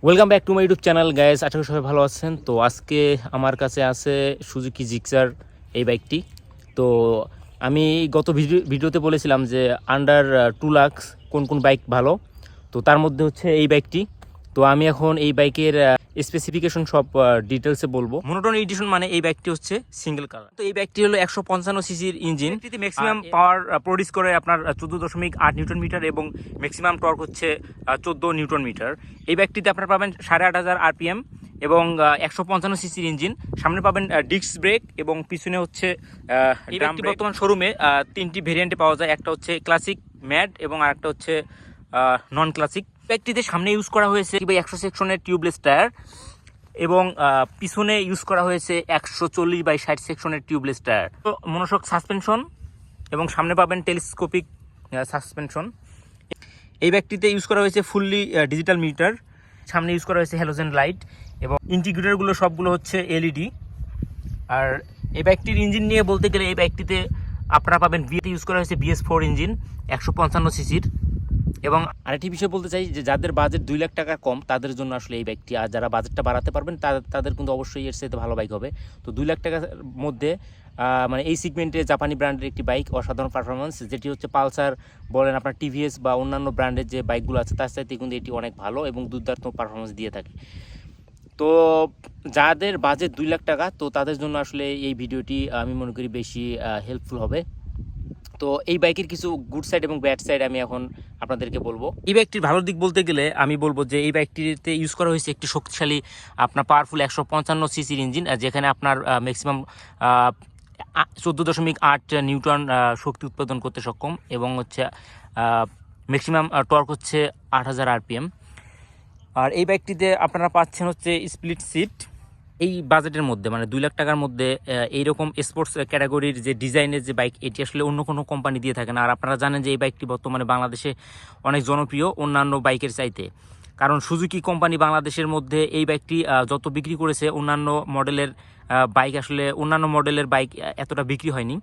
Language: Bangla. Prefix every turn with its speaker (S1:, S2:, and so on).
S1: Welcome back to my YouTube channel guys. আশা করি সবাই ভালো আছেন। তো আজকে আমার কাছে আছে সুজুকি জিক্সার এই বাইকটি। তো আমি গত ভিডিওতে বলেছিলাম যে আন্ডার 2 লাখ কোন কোন বাইক ভালো, তো তার মধ্যে হচ্ছে এই বাইকটি। তো আমি এখন এই বাইকের স্পেসিফিকেশন সব ডিটেলসে বলবো। মনোটন এডিশন মানে এই বাইকটি হচ্ছে সিঙ্গেল কালার। তো এই বাইকটি হলো 155 সিসির ইঞ্জিন। এটিতে ম্যাক্সিমাম পাওয়ার প্রডিউস করে আপনার 14.8 নিউটন মিটার এবং ম্যাক্সিমাম টর্ক হচ্ছে 14 নিউটন মিটার। এই বাইকটিতে আপনারা পাবেন 8,500 আরপিএম এবং 155 সিসির ইঞ্জিন। সামনে পাবেন ডিস্ক ব্রেক এবং পিছনে হচ্ছে এই বাইকটি বর্তমান শোরুমে 3টি ভেরিয়েন্টে পাওয়া যায়। একটা হচ্ছে ক্লাসিক, ম্যাট এবং আরেকটা হচ্ছে নন ক্লাসিক। বাইকটিতে সামনে ইউজ করা হয়েছে 100 সেকশনের টিউবলেস টায়ার এবং পিছনে ইউজ করা হয়েছে 140/60 সেকশনের টিউবলেস টায়ার। মনোশক সাসপেনশন এবং সামনে পাবেন টেলিস্কোপিক সাসপেনশন। এই বাইকটিতে ইউজ করা হয়েছে ফুললি ডিজিটাল মিটার। সামনে ইউজ করা হয়েছে হ্যালোজেন লাইট এবং ইন্টিগ্রেটরগুলো সবগুলো হচ্ছে এলইডি। আর এই বাইকটির ইঞ্জিন নিয়ে বলতে গেলে এই বাইকটিতে আপনারা পাবেন ভিএতে ইউজ করা হয়েছে BS4 ইঞ্জিন 155 সিসির। এবং আরেকটি বিষয় বলতে চাই যে যাদের বাজেট 2 লাখ টাকা কম তাদের জন্য আসলে এই বাইকটি, আর যারা বাজেটটা বাড়াতে পারবেন তাদের কিন্তু অবশ্যই এর সাথে ভালো বাইক হবে। তো 2 লাখ টাকার মধ্যে মানে এই সিগমেন্টে জাপানি ব্র্যান্ডের একটি বাইক, অসাধারণ পারফরমেন্স, যেটি হচ্ছে পালসার বলেন, আপনার টিভিএস বা অন্যান্য ব্র্যান্ডের যে বাইকগুলো আছে তার সাথে কিন্তু এটি অনেক ভালো এবং দুর্দান্ত পারফরমেন্স দিয়ে থাকে। তো যাদের বাজেট 2 লাখ টাকা তো তাদের জন্য আসলে এই ভিডিওটি আমি মনে করি বেশি হেল্পফুল হবে। তো এই বাইকের কিছু গুড সাইড এবং ব্যাড সাইড আমি এখন আপনাদেরকে বলবো। এই বাইকটির ভালো দিক বলতে গেলে আমি বলবো যে এই বাইকটিতে ইউজ করা হয়েছে একটি শক্তিশালী আপনার পাওয়ারফুল 155 সিসির ইঞ্জিন, যেখানে আপনার ম্যাক্সিমাম 14.8 নিউটন শক্তি উৎপাদন করতে সক্ষম এবং হচ্ছে ম্যাক্সিমাম টর্ক হচ্ছে 8,000 আরপিএম। আর এই বাইকটিতে আপনারা পাচ্ছেন হচ্ছে স্প্লিট সিট। এই বাজেটের মধ্যে মানে 2 লাখ টাকার মধ্যে এইরকম স্পোর্টস ক্যাটাগরির যে ডিজাইনের যে বাইক, এটি আসলে অন্য কোনো কোম্পানি দিয়ে থাকে না। আর আপনারা জানেন যে এই বাইকটি বর্তমানে বাংলাদেশে অনেক জনপ্রিয় অন্যান্য বাইকের চাইতে, কারণ সুজুকি কোম্পানি বাংলাদেশের মধ্যে এই বাইকটি যত বিক্রি করেছে অন্যান্য মডেলের বাইক, আসলে অন্যান্য মডেলের বাইক এতটা বিক্রি হয়নি।